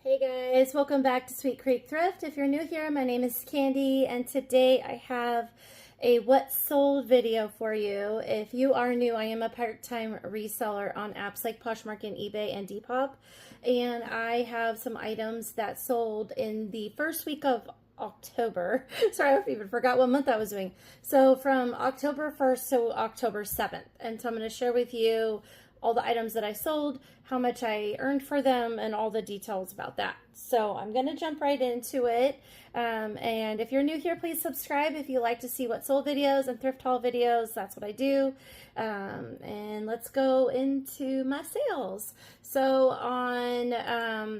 Hey guys, welcome back to Sweet Creek Thrift. If you're new here, my name is Candy, and today I have a what sold video for you. If you are new, I am a part-time reseller on apps like Poshmark and eBay and Depop, and I have some items that sold in the first week of October. Sorry, I even forgot what month I was doing. So from October 1st to October 7th. And so I'm going to share with you all the items that I sold, how much I earned for them, and all the details about that. So I'm going to jump right into it. And if you're new here, please subscribe if you like to see what sold videos and thrift haul videos. That's what I do. And let's go into my sales. So on,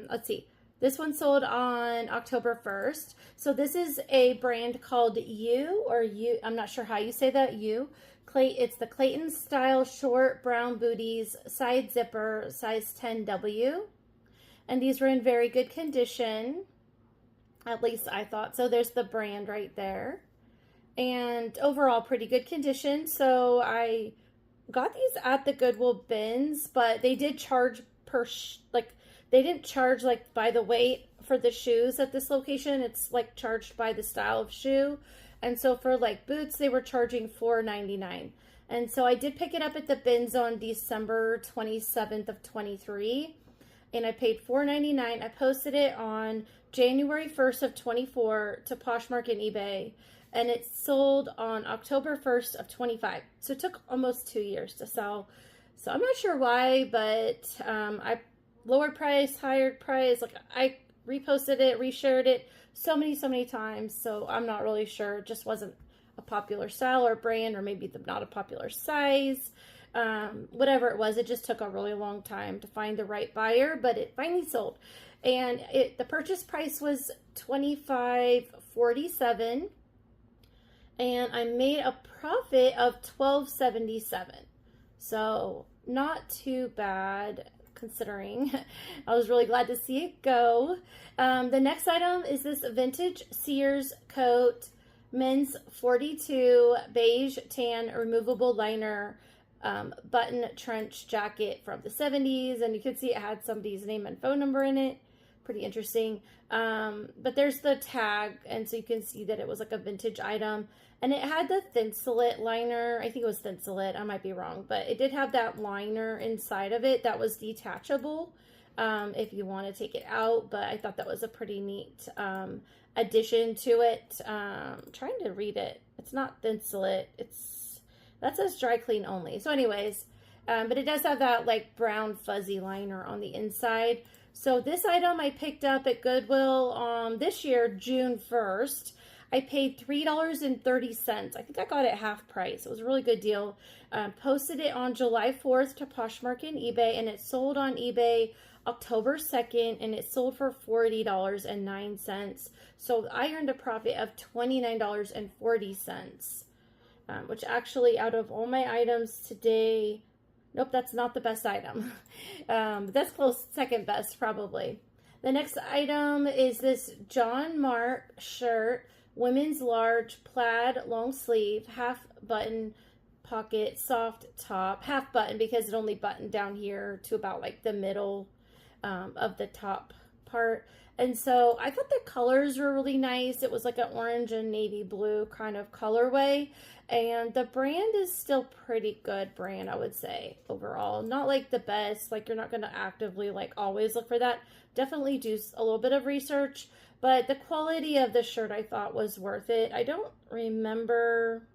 let's see. This one sold on October 1st. So this is a brand called I'm not sure how you say that, It's the Clayton style short brown booties, side zipper, size 10W. And these were in very good condition. At least I thought so. There's the brand right there. And overall pretty good condition. So I got these at the Goodwill bins, but they did charge they didn't charge like by the weight for the shoes at this location. It's like charged by the style of shoe. And so for like boots, they were charging $4.99. And so I did pick it up at the bins on December 27th of 23. And I paid $4.99. I posted it on January 1st of 24 to Poshmark and eBay. And it sold on October 1st of 25. So it took almost 2 years to sell. So I'm not sure why, but I lowered price, higher price. Like I reposted it, reshared it so many times. So I'm not really sure. It just wasn't a popular style or brand, or maybe not a popular size. Whatever it was, it just took a really long time to find the right buyer, but it finally sold. And the purchase price was $25.47, and I made a profit of $12.77. So not too bad, considering. I was really glad to see it go. The next item is this vintage Sears coat, men's 42 beige tan removable liner button trench jacket from the 70s, and you can see it had somebody's name and phone number in it. Pretty interesting. But there's the tag, and so you can see that it was like a vintage item. And it had the Thinsulate liner. I think it was Thinsulate. I might be wrong. But it did have that liner inside of it that was detachable if you want to take it out. But I thought that was a pretty neat addition to it. I'm trying to read it. It's not Thinsulate. That says dry clean only. So anyways, but it does have that like brown fuzzy liner on the inside. So this item I picked up at Goodwill this year, June 1st. I paid $3.30. I think I got it half price. It was a really good deal. Posted it on July 4th to Poshmark and eBay, and it sold on eBay October 2nd, and it sold for $40.09. So I earned a profit of $29.40, which actually, out of all my items today, nope, that's not the best item. But that's close, second best probably. The next item is this John Mark shirt. Women's large plaid long sleeve, half button pocket, soft top, half button because it only buttoned down here to about like the middle of the top part. And so I thought the colors were really nice. It was like an orange and navy blue kind of colorway. And the brand is still pretty good brand, I would say, overall. Not like the best, like you're not going to actively like always look for that. Definitely do a little bit of research. But the quality of the shirt I thought was worth it. I don't remember,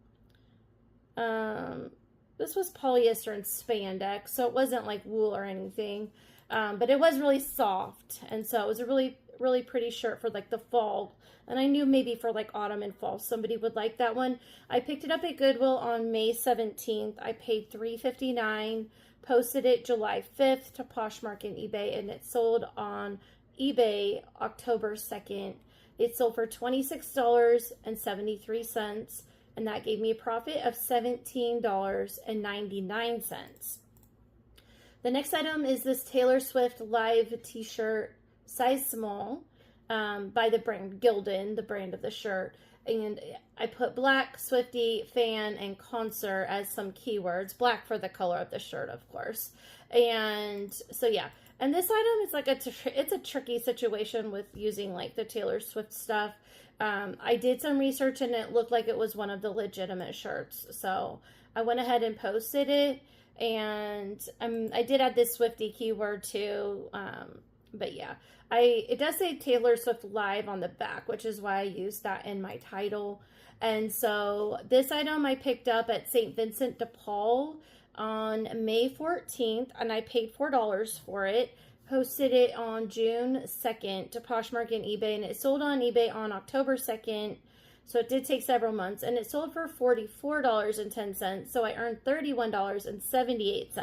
this was polyester and spandex, so it wasn't like wool or anything. But it was really soft, and so it was a really pretty shirt for like the fall. And I knew maybe for like autumn and fall somebody would like that one. I picked it up at Goodwill on May 17th. I paid $3.59, posted it July 5th to Poshmark and eBay, and it sold on eBay October 2nd. It sold for $26.73, and that gave me a profit of $17.99. The next item is this Taylor Swift live t-shirt, size small, by the brand Gildan, the brand of the shirt. And I put black, Swiftie, fan, and concert as some keywords. Black for the color of the shirt, of course. And so yeah, And this item is like it's a tricky situation with using like the Taylor Swift stuff. I did some research and it looked like it was one of the legitimate shirts. So I went ahead and posted it, and I did add this Swiftie keyword too. But yeah, it does say Taylor Swift Live on the back, which is why I used that in my title. And so this item I picked up at St. Vincent de Paul on May 14th, and I paid $4 for it. Posted it on June 2nd to Poshmark and eBay, and it sold on eBay on October 2nd. So it did take several months, and it sold for $44.10. So I earned $31.78.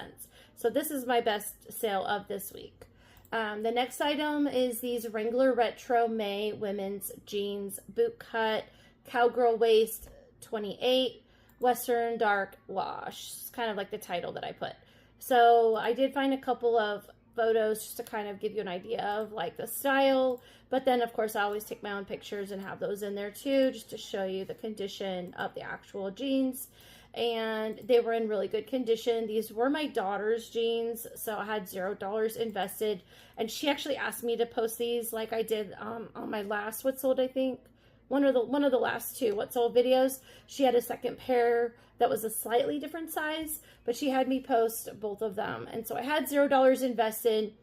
So this is my best sale of this week. The next item is these Wrangler Retro May women's jeans, boot cut, cowgirl waist, 28, Western dark wash. It's kind of like the title that I put. So I did find a couple of photos just to kind of give you an idea of like the style, but then of course I always take my own pictures and have those in there too, just to show you the condition of the actual jeans. And they were in really good condition. These were my daughter's jeans, so I had $0 invested, and she actually asked me to post these like I did on my last What Sold, I think one of the last two What Sold videos. She had a second pair that was a slightly different size, but she had me post both of them. And so I had $0 invested.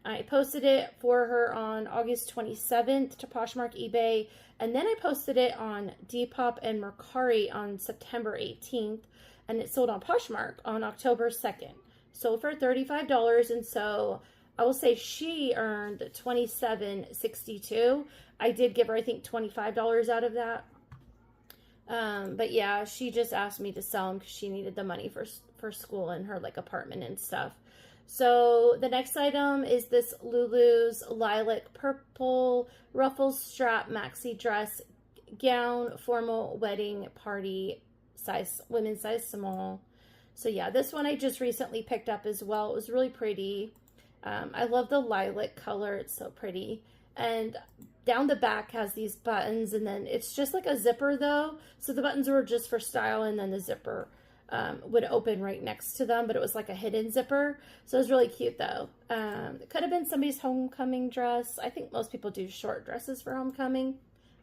I posted it for her on August 27th to Poshmark, eBay, and then I posted it on Depop and Mercari on September 18th, and it sold on Poshmark on October 2nd. Sold for $35, and so I will say she earned $27.62. I did give her, I think, $25 out of that. But yeah, she just asked me to sell them because she needed the money for school and her like apartment and stuff. So the next item is this Lulu's lilac purple ruffles strap maxi dress gown, formal wedding party size, women's size small. So yeah, this one I just recently picked up as well. It was really pretty. I love the lilac color. It's so pretty. And down the back has these buttons, and then it's just like a zipper though. So the buttons were just for style, and then the zipper would open right next to them, but it was like a hidden zipper. So it was really cute though. It could have been somebody's homecoming dress. I think most people do short dresses for homecoming.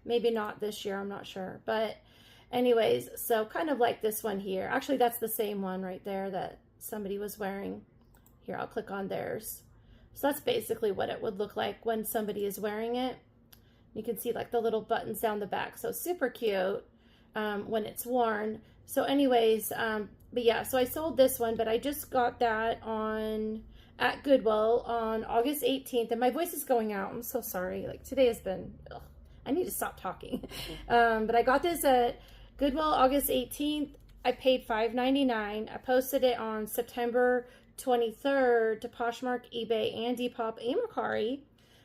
Maybe not this year, I'm not sure. But anyways, so kind of like this one here. Actually, that's the same one right there that somebody was wearing. Here, I'll click on theirs. So that's basically what it would look like when somebody is wearing it. You can see like the little buttons down the back. So super cute when it's worn. So anyways, but yeah, so I sold this one, but I just got that at Goodwill on August 18th, and my voice is going out. I'm so sorry. Like today has been, ugh, I need to stop talking. But I got this at Goodwill August 18th. I paid $5.99. I posted it on September 23rd to Poshmark, eBay, and Depop and Mercari,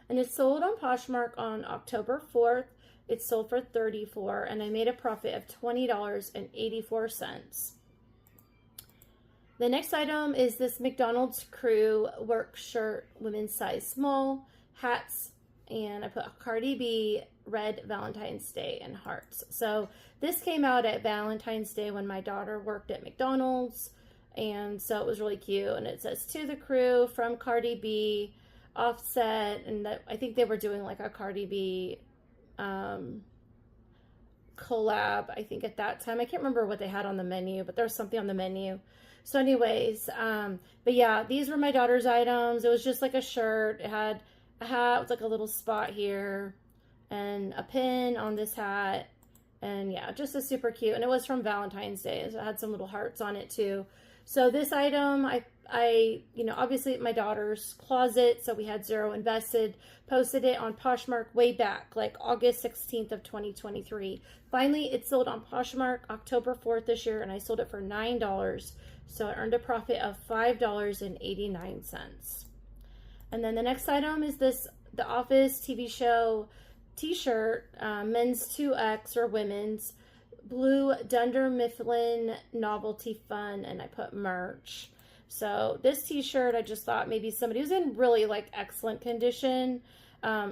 and it sold on Poshmark on October 4th. It sold for $34, and I made a profit of $20.84. The next item is this McDonald's Crew work shirt, women's size small, hats, and I put Cardi B, red Valentine's Day, and hearts. So this came out at Valentine's Day when my daughter worked at McDonald's, and so it was really cute. And it says to the crew from Cardi B, Offset, and that I think they were doing like a Cardi B collab, I think at that time. I can't remember what they had on the menu, but there was something on the menu. So anyways, but yeah, these were my daughter's items. It was just like a shirt. It had a hat with like a little spot here and a pin on this hat, and yeah, just a super cute. And it was from Valentine's Day, so it had some little hearts on it too. So this item, I you know, obviously my daughter's closet, so we had $0 invested. Posted it on Poshmark way back, like August 16th of 2023. Finally, it sold on Poshmark October 4th this year, and I sold it for $9. So I earned a profit of $5.89. And then the next item is this The Office TV show t-shirt, men's 2X or women's, blue Dunder Mifflin novelty fun, and I put merch. So this t-shirt, I just thought maybe somebody who's in really like excellent condition.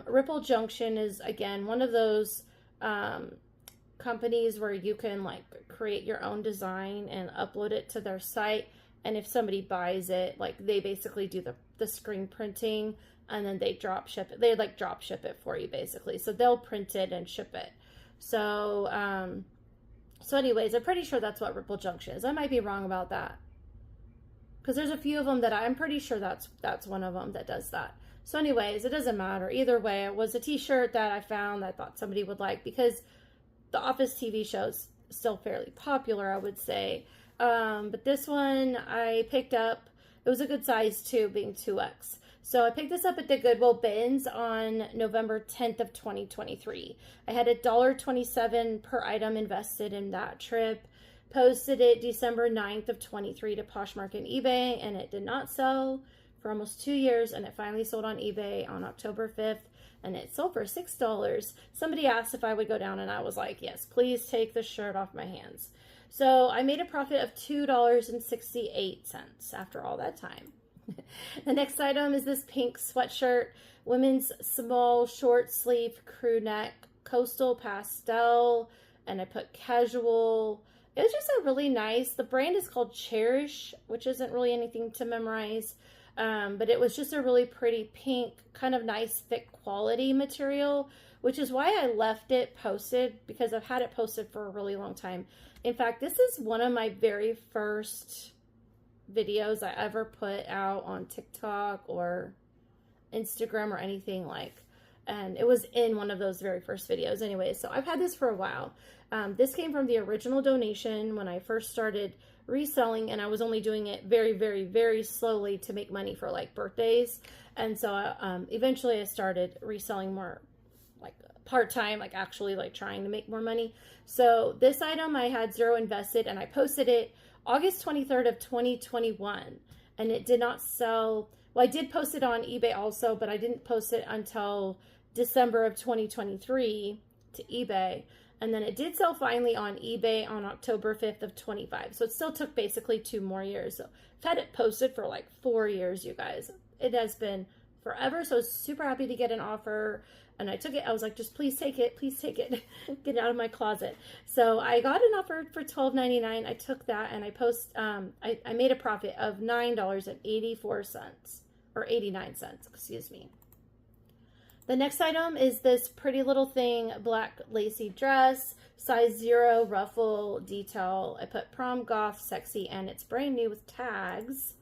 Ripple Junction is again one of those companies where you can like create your own design and upload it to their site, and if somebody buys it, like they basically do the the screen printing, and then they drop ship it. They like drop ship it for you basically. So they'll print it and ship it. So, so anyways, I'm pretty sure that's what Ripple Junction is. I might be wrong about that, because there's a few of them that I'm pretty sure that's one of them that does that. So anyways, it doesn't matter. Either way, it was a t-shirt that I found that I thought somebody would like, because the Office TV show's still fairly popular, I would say. But this one I picked up. It was a good size too, being 2X. So I picked this up at the Goodwill bins on November 10th of 2023. I had $1.27 per item invested in that trip. Posted it December 9th of 23 to Poshmark and eBay, and it did not sell for almost 2 years, and it finally sold on eBay on October 5th, and it sold for $6. Somebody asked if I would go down, and I was like, yes, please take the shirt off my hands. So I made a profit of $2.68 after all that time. The next item is this pink sweatshirt, women's small short sleeve crew neck, coastal pastel, and I put casual. It was just a really nice, the brand is called Cherish, which isn't really anything to memorize, but it was just a really pretty pink, kind of nice, thick quality material, which is why I left it posted, because I've had it posted for a really long time. In fact, this is one of my very first videos I ever put out on TikTok or Instagram or anything like, and it was in one of those very first videos anyway. So I've had this for a while. This came from the original donation when I first started reselling, and I was only doing it very, very, very slowly to make money for like birthdays. And so eventually I started reselling more like part-time, like actually like trying to make more money. So this item I had $0 invested, and I posted it August 23rd of 2021, and it did not sell. Well, I did post it on eBay also, but I didn't post it until December of 2023 to eBay. And then it did sell finally on eBay on October 5th of 25. So it still took basically 2 more years. So I've had it posted for like 4 years, you guys. It has been forever. So I was super happy to get an offer. And I took it. I was like, just please take it. Please take it. Get it out of my closet. So I got an offer for $12.99. I took that, and I made a profit of $9.84 or 89 cents, excuse me. The next item is this pretty little thing, black lacy dress, size 0, ruffle detail. I put prom, goth, sexy, and it's brand new with tags.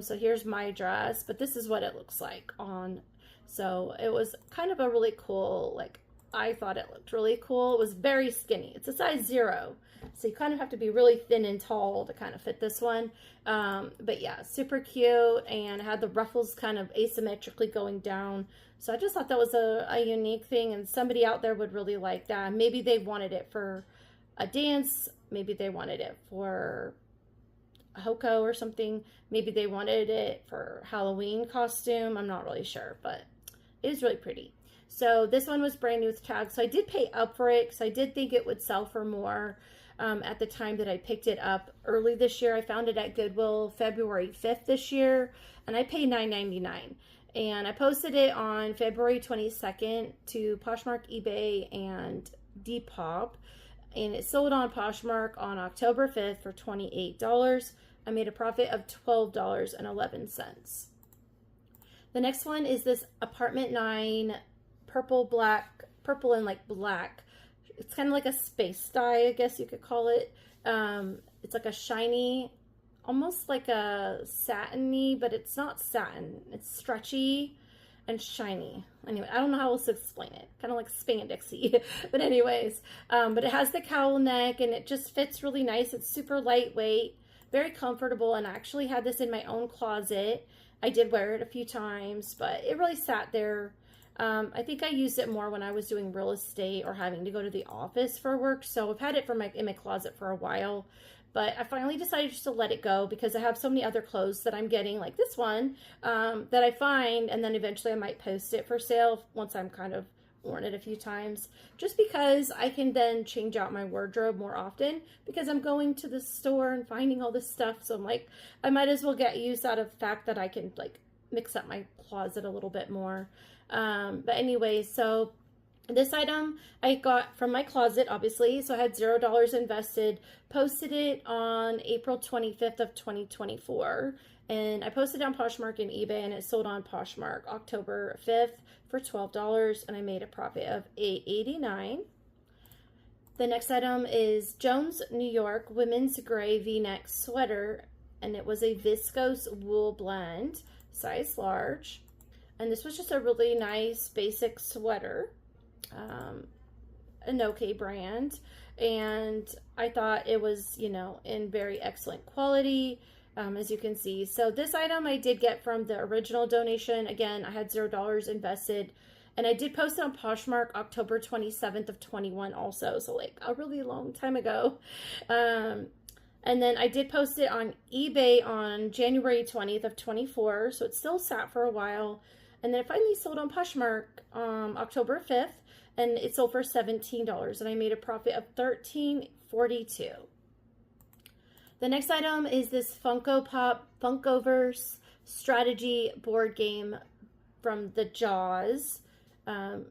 So here's my dress, but this is what it looks like on. So it was kind of a really cool, like, I thought it looked really cool. It was very skinny. It's a size 0. So you kind of have to be really thin and tall to kind of fit this one. But yeah, super cute, and had the ruffles kind of asymmetrically going down. So I just thought that was a unique thing, and somebody out there would really like that. Maybe they wanted it for a dance. Maybe they wanted it for a hoko or something. Maybe they wanted it for Halloween costume. I'm not really sure, but it is really pretty. So this one was brand new with tags. So I did pay up for it because I did think it would sell for more at the time that I picked it up early this year. I found it at Goodwill February 5th this year, and I paid $9.99. And I posted it on February 22nd to Poshmark, eBay, and Depop. And it sold on Poshmark on October 5th for $28. I made a profit of $12.11. The next one is this Apartment 9 purple and like black. It's kind of like a space dye, I guess you could call it. It's like a shiny, almost like a satiny, but it's not satin. It's stretchy and shiny. Anyway, I don't know how else to explain it. Kind of like spandexy. But anyways, but it has the cowl neck, and it just fits really nice. It's super lightweight, very comfortable, and I actually had this in my own closet. I did wear it a few times, but it really sat there. I think I used it more when I was doing real estate or having to go to the office for work. So I've had it in my closet for a while, but I finally decided just to let it go because I have so many other clothes that I'm getting, like this one, that I find, and then eventually I might post it for sale once I'm kind of worn it a few times, just because I can then change out my wardrobe more often because I'm going to the store and finding all this stuff. So I'm like, I might as well get use out of the fact that I can like mix up my closet a little bit more. But anyway, so This item I got from my closet, obviously, so I had $0 invested. Posted it on April 25th of 2024, and I posted it on Poshmark and eBay, and it sold on Poshmark October 5th for $12, and I made a profit of $8.89. The next item is Jones, New York women's gray V-neck sweater, and it was a viscose wool blend, size large, and this was just a really nice basic sweater. An okay brand, and I thought it was, you know, in very excellent quality, as you can see. So this item I did get from the original donation. Again, I had $0 invested, and I did post it on Poshmark October 27th of 21 also, so like a really long time ago. And then I did post it on eBay on January 20th of 24, so it still sat for a while. And then it finally sold on Poshmark October 5th, and it sold for $17, and I made a profit of $13.42. The next item is this Funko Pop Funkoverse strategy board game from the Jaws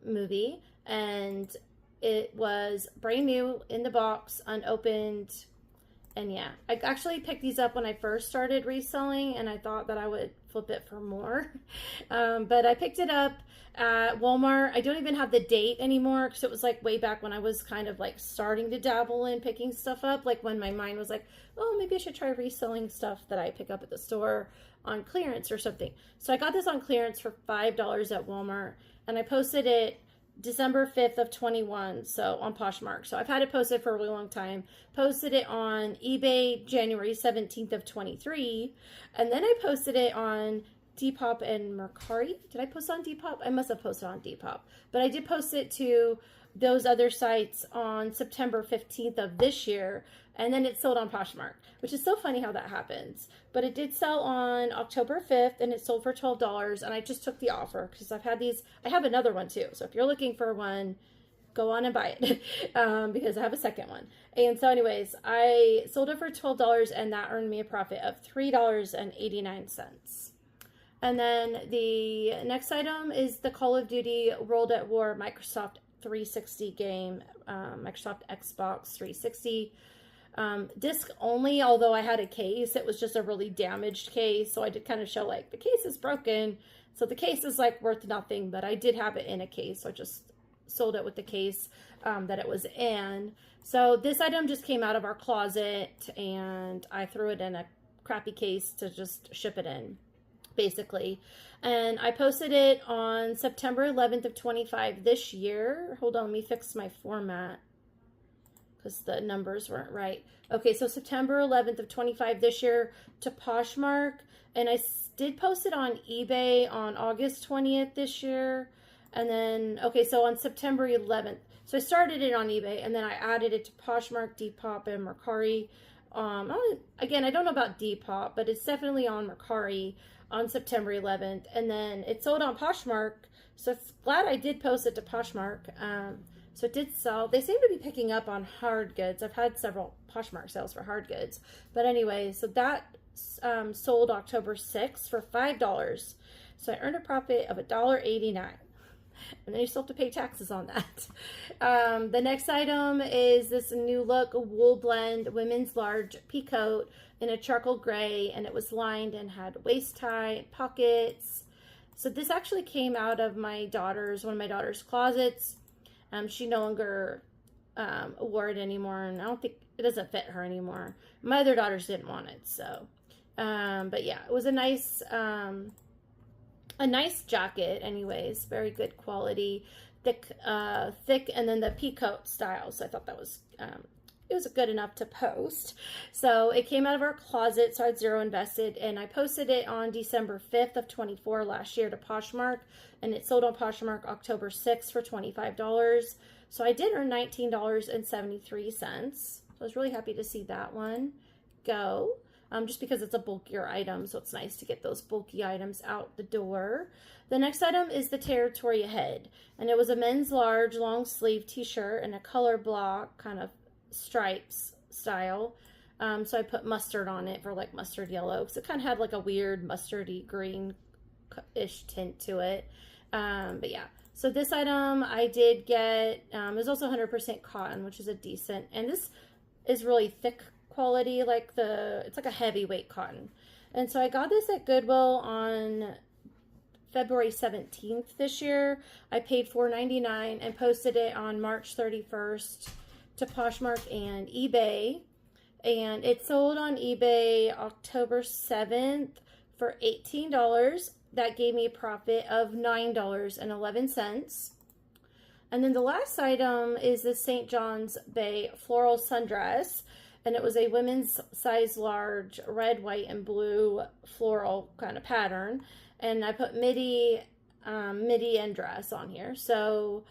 movie, and it was brand new in the box, unopened. And yeah, I actually picked these up when I first started reselling, and I thought that I would flip it for more. But I picked it up at Walmart. I don't even have the date anymore, because it was like way back when I was kind of like starting to dabble in picking stuff up, like when my mind was like, oh, maybe I should try reselling stuff that I pick up at the store on clearance or something. So I got this on clearance for $5 at Walmart, and I posted it December 5th of 21, so on Poshmark. So I've had it posted for a really long time. Posted it on eBay January 17th of 23, and then I posted it on Depop and Mercari. Did I post on Depop? I must have posted on Depop, but I did post it to those other sites on September 15th of this year, and then it sold on Poshmark, which is so funny how that happens. But it did sell on October 5th, and it sold for $12, and I just took the offer because I've had these. I have another one too, so if you're looking for one, go on and buy it because I have a second one. And so anyways, I sold it for $12, and that earned me a profit of $3.89. And then the next item is the Call of Duty World at War Microsoft 360 game, Microsoft Xbox 360. Disc only, although I had a case. It was just a really damaged case, so I did kind of show like the case is broken, so the case is like worth nothing, but I did have it in a case, so I just sold it with the case that it was in. So this item just came out of our closet, and I threw it in a crappy case to just ship it in, basically. And I posted it on September 11th of 25 this year. Hold on, let me fix my format because the numbers weren't right. Okay, so September 11th of 25 this year to Poshmark, and I did post it on eBay on August 20th this year. And then, okay, so on September 11th, so I started it on eBay, and then I added it to Poshmark, Depop, and Mercari. Again, I don't know about Depop, but it's definitely on Mercari on September 11th, and then it sold on Poshmark, so it's glad I did post it to Poshmark. So it did sell. They seem to be picking up on hard goods. I've had several Poshmark sales for hard goods, but anyway, so that sold October 6th for $5, so I earned a profit of $1.89. And then you still have to pay taxes on that. The next item is this new look wool blend women's large peacoat in a charcoal gray, and it was lined and had waist tie and pockets. So this actually came out of one of my daughter's closets. She no longer wore it anymore, and I don't think it doesn't fit her anymore. My other daughters didn't want it, so but yeah, it was a nice jacket anyways, very good quality, thick, and then the peacoat style, so I thought that was it was good enough to post. So it came out of our closet, so I had $0 invested, and I posted it on December 5th of 24 last year to Poshmark, and it sold on Poshmark October 6th for $25. So I did earn $19.73. So I was really happy to see that one go. Just because it's a bulkier item, so it's nice to get those bulky items out the door. The next item is the Territory Head, and it was a men's large long sleeve t-shirt in a color block kind of stripes style. So I put mustard on it for like mustard yellow, because it kind of had like a weird mustardy green-ish tint to it. But yeah, So this item I did get, it was also 100% cotton, which is a decent, and this is really thick quality, like it's like a heavyweight cotton. And so I got this at Goodwill on February 17th this year. I paid $4.99 and posted it on March 31st to Poshmark and eBay. And it sold on eBay October 7th for $18. That gave me a profit of $9.11. And then the last item is the St. John's Bay floral sundress. And it was a women's size large, red, white, and blue floral kind of pattern. And I put midi and dress on here. So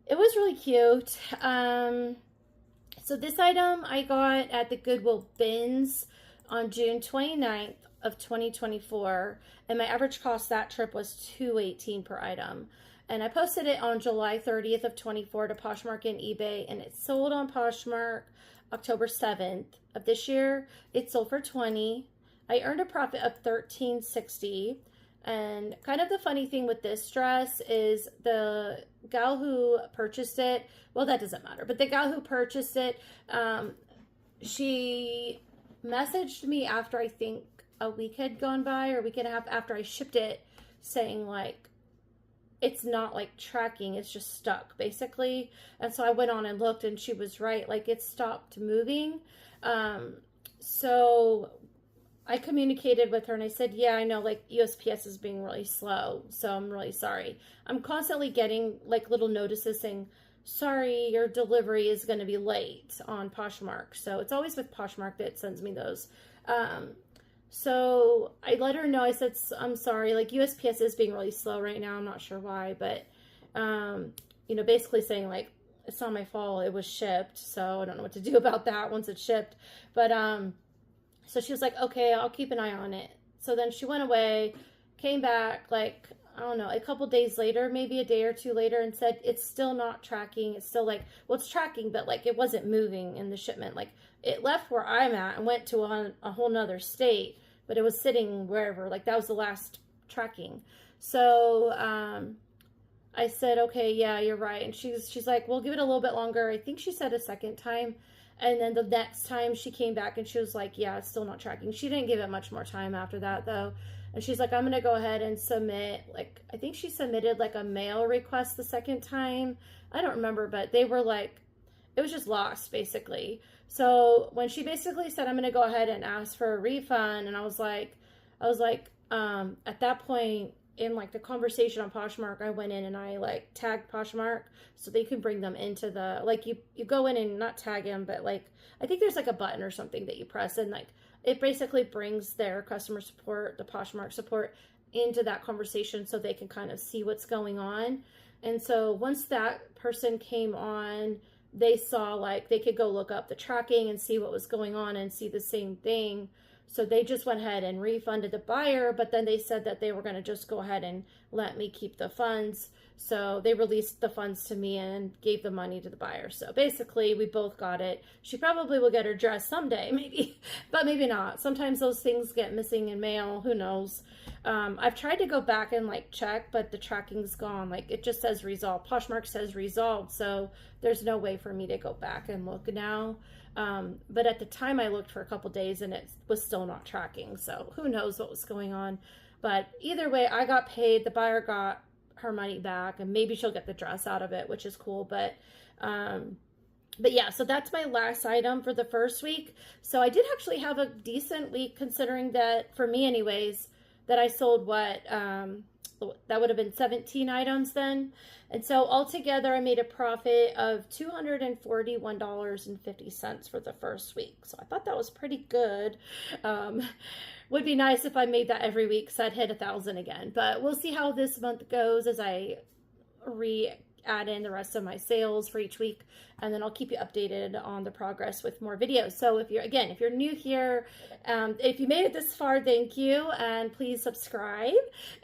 it was really cute. So this item I got at the Goodwill bins on June 29th of 2024. And my average cost that trip was $2.18 per item. And I posted it on July 30th of 24 to Poshmark and eBay. And it sold on Poshmark October 7th of this year. It sold for $20. I earned a profit of $13.60. And kind of the funny thing with this dress is the gal who purchased it, well, that doesn't matter, but the gal who purchased it, she messaged me after I think a week had gone by, or a week and a half after I shipped it, saying like, it's not like tracking, it's just stuck basically. And so I went on and looked, and she was right, like it stopped moving. So I communicated with her and I said, yeah, I know like USPS is being really slow, so I'm really sorry. I'm constantly getting like little notices saying, sorry, your delivery is going to be late on Poshmark. So it's always with Poshmark that sends me those. So I let her know, I said, I'm sorry, like USPS is being really slow right now. I'm not sure why, but, you know, basically saying like, it's not my fault. It was shipped. So I don't know what to do about that once it's shipped. But, so she was like, okay, I'll keep an eye on it. So then she went away, came back like, I don't know, a couple days later, maybe a day or two later, and said, it's still not tracking. It's still like, well, it's tracking, but like it wasn't moving in the shipment. Like it left where I'm at and went to a whole nother state, but it was sitting wherever, like that was the last tracking. So, I said, okay, yeah, you're right. And she's like, well, give it a little bit longer. I think she said a second time. And then the next time she came back and she was like, yeah, it's still not tracking. She didn't give it much more time after that though. And she's like, I'm going to go ahead and submit, like, I think she submitted like a mail request the second time. I don't remember, but they were like, it was just lost basically. So when she basically said, I'm going to go ahead and ask for a refund. And I was like, at that point in like the conversation on Poshmark, I went in and I like tagged Poshmark so they can bring them into the, like you go in and not tag them, but like, I think there's like a button or something that you press and like, it basically brings their customer support, the Poshmark support into that conversation so they can kind of see what's going on. And so once that person came on, they saw like, they could go look up the tracking and see what was going on and see the same thing. So they just went ahead and refunded the buyer, but then they said that they were going to just go ahead and let me keep the funds. So they released the funds to me and gave the money to the buyer. So basically we both got it. She probably will get her dress someday, maybe, but maybe not. Sometimes those things get missing in mail. Who knows? I've tried to go back and like check, but the tracking's gone. Like it just says resolved. Poshmark says resolved. So there's no way for me to go back and look now. But at the time I looked for a couple days and it was still not tracking. So who knows what was going on, but either way, I got paid, the buyer got her money back, and maybe she'll get the dress out of it, which is cool. But yeah, so that's my last item for the first week. So I did actually have a decent week considering that, for me anyways, that I sold what, that would have been 17 items then. And so altogether I made a profit of $241.50 for the first week. So I thought that was pretty good. Would be nice if I made that every week, so I'd hit 1,000 again. But we'll see how this month goes as I add in the rest of my sales for each week, and then I'll keep you updated on the progress with more videos. So if you're new here, if you made it this far, thank you, and please subscribe,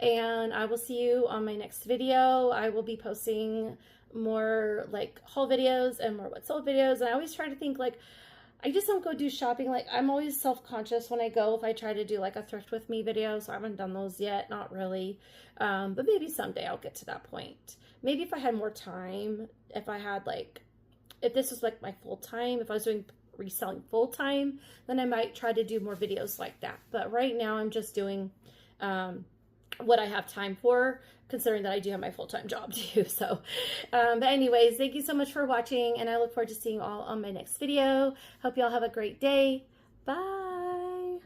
and I will see you on my next video. I will be posting more like haul videos and more what sold videos, and I always try to think like, I just don't go do shopping. Like, I'm always self-conscious when I go, if I try to do like a thrift with me video. So I haven't done those yet, not really. But maybe someday I'll get to that point. Maybe if I had more time, if I had like, if this was like my full time, if I was doing reselling full time, then I might try to do more videos like that. But right now I'm just doing what I have time for, considering that I do have my full-time job too. So, but anyways, thank you so much for watching, and I look forward to seeing you all on my next video. Hope you all have a great day. Bye.